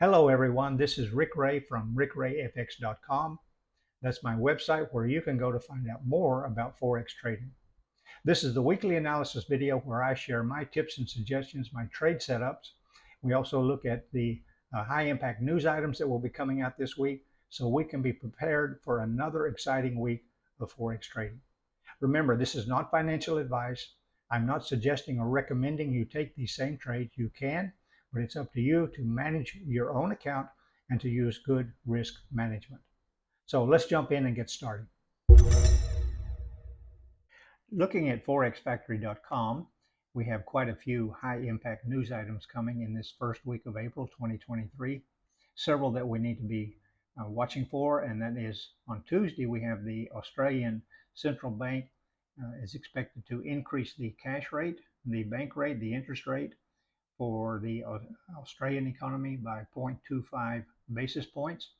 Hello everyone, this is Rick Ray from rickrayfx.com. That's my website where you can go to find out more about Forex trading. This is the weekly analysis video where I share my tips and suggestions, my trade setups. We also look at the high impact news items that will be coming out this week so we can be prepared for another exciting week of Forex trading. Remember, this is not financial advice. I'm not suggesting or recommending you take these same trades. You can, but it's up to you to manage your own account and to use good risk management. So let's jump in and get started. Looking at forexfactory.com, we have quite a few high impact news items coming in this first week of April 2023. Several that we need to be watching for, and that is on Tuesday we have the Australian Central Bank is expected to increase the cash rate, the bank rate, the interest rate for the Australian economy by 0.25 basis points.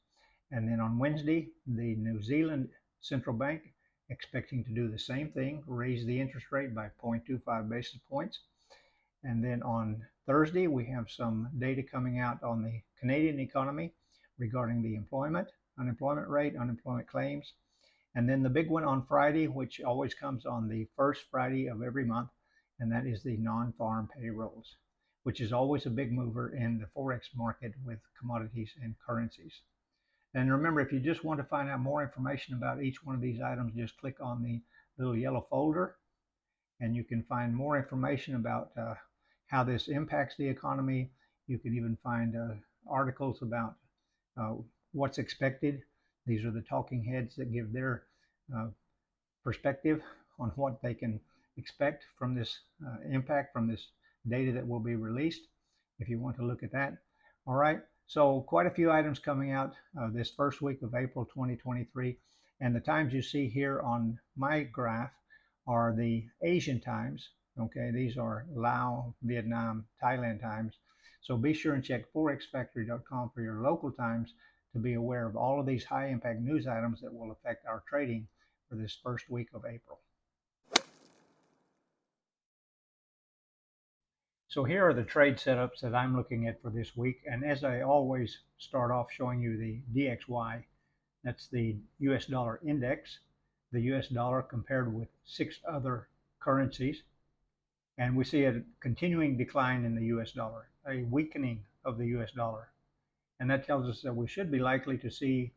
And then on Wednesday, the New Zealand Central Bank expecting to do the same thing, raise the interest rate by 0.25 basis points. And then on Thursday, we have some data coming out on the Canadian economy regarding the unemployment rate, unemployment claims. And then the big one on Friday, which always comes on the first Friday of every month, and that is the non-farm payrolls, which is always a big mover in the Forex market with commodities and currencies. And remember, if you just want to find out more information about each one of these items, just click on the little yellow folder and you can find more information about how this impacts the economy. You can even find articles about what's expected. These are the talking heads that give their perspective on what they can expect from this impact, from this data that will be released, if you want to look at that. All right, so quite a few items coming out this first week of April 2023. And the times you see here on my graph are the Asian times. Okay, these are Laos, Vietnam, Thailand times. So be sure and check forexfactory.com for your local times to be aware of all of these high impact news items that will affect our trading for this first week of April. So here are the trade setups that I'm looking at for this week. And as I always start off showing you the DXY, that's the US dollar index, the US dollar compared with 6 other currencies. And we see a continuing decline in the US dollar, a weakening of the US dollar. And that tells us that we should be likely to see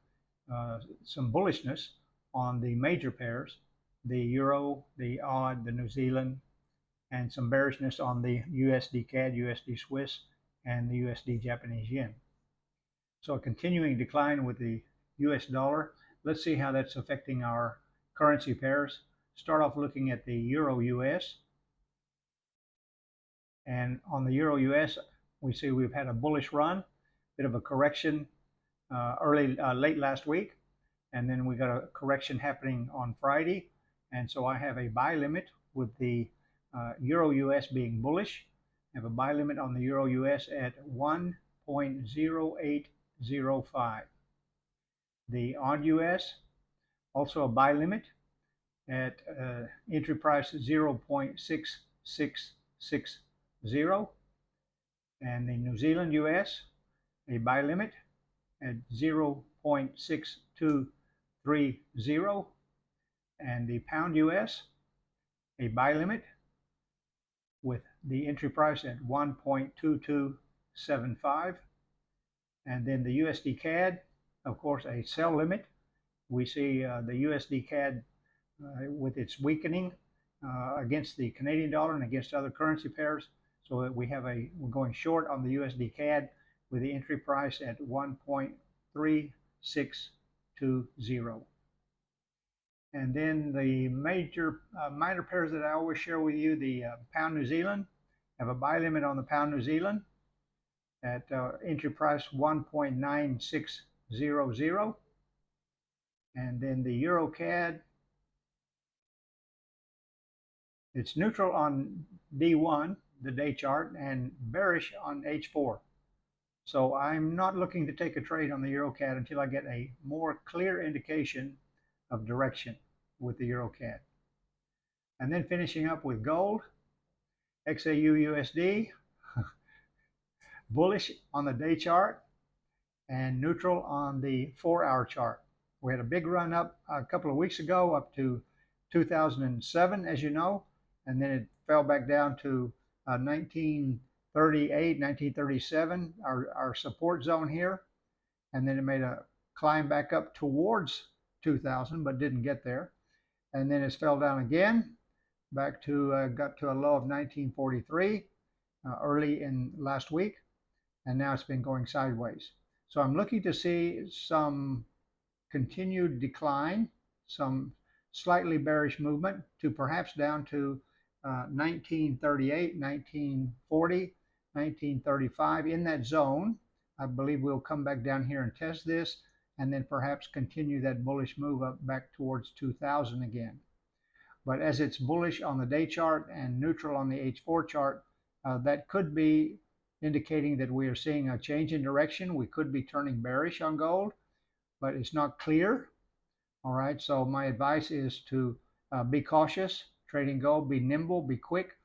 some bullishness on the major pairs, the euro, the AUD, the New Zealand, and some bearishness on the USD CAD, USD Swiss, and the USD Japanese yen. So a continuing decline with the US dollar. Let's see how that's affecting our currency pairs. Start off looking at the euro US. And on the euro US, we see we've had a bullish run, bit of a correction late last week. And then we got a correction happening on Friday. And so I have a buy limit with the Euro US being bullish. I have a buy limit on the Euro US at 1.0805. The AUD US, also a buy limit at entry price 0.6660. And the New Zealand US, a buy limit at 0.6230. And the pound US, a buy limit with the entry price at 1.2275. And then the USD CAD, of course, a sell limit. We see the USD CAD with its weakening against the Canadian dollar and against other currency pairs. So that we're going short on the USD CAD with the entry price at 1.3620. And then the minor pairs that I always share with you, the pound New Zealand, have a buy limit on the pound New Zealand at entry price 1.9600. And then the Euro CAD, it's neutral on D1, the day chart, and bearish on H4. So I'm not looking to take a trade on the Euro CAD until I get a more clear indication of direction with the Euro CAD. And then finishing up with gold, XAU USD, bullish on the day chart, and neutral on the 4-hour chart. We had a big run up a couple of weeks ago up to 2007, as you know, and then it fell back down to 1938, 1937, our support zone here, and then it made a climb back up towards 2000, but didn't get there, and then it fell down again, back to got to a low of 1943 early in last week, and now it's been going sideways. So I'm looking to see some continued decline, some slightly bearish movement to perhaps down to 1938, 1940, 1935, in that zone. I believe we'll come back down here and test this, and then perhaps continue that bullish move up back towards 2000 again. But as it's bullish on the day chart and neutral on the H4 chart, that could be indicating that we are seeing a change in direction. We could be turning bearish on gold, but it's not clear. All right, so my advice is to be cautious, trading gold, be nimble, be quick.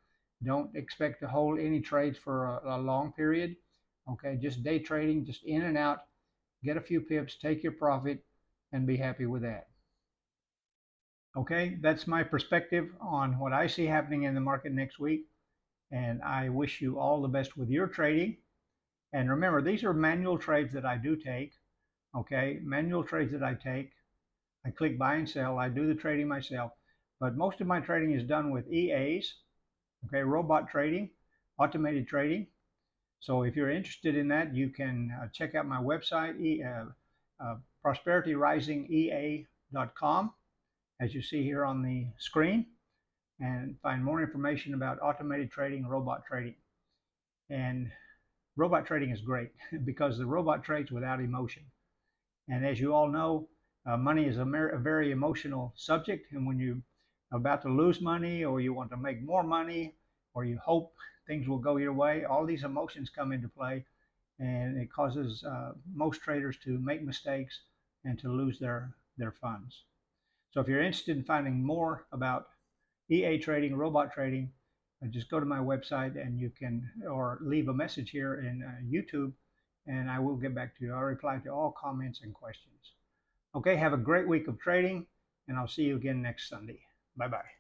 Don't expect to hold any trades for a long period. Okay, just day trading, just in and out, get a few pips, take your profit, and be happy with that. Okay, that's my perspective on what I see happening in the market next week. And I wish you all the best with your trading. And remember, these are manual trades that I do take. Okay, manual trades that I take. I click buy and sell. I do the trading myself. But most of my trading is done with EAs. Okay, robot trading, automated trading. So if you're interested in that, you can check out my website, prosperityrisingea.com, as you see here on the screen, and find more information about automated trading, robot trading. And robot trading is great because the robot trades without emotion. And as you all know, money is a very emotional subject. And when you're about to lose money, or you want to make more money, or you hope things will go your way, all these emotions come into play, and it causes most traders to make mistakes and to lose their funds. So if you're interested in finding more about EA trading, robot trading, just go to my website, and you can, or leave a message here in YouTube, and I will get back to you. I'll reply to all comments and questions. Okay, have a great week of trading, and I'll see you again next Sunday. Bye-bye.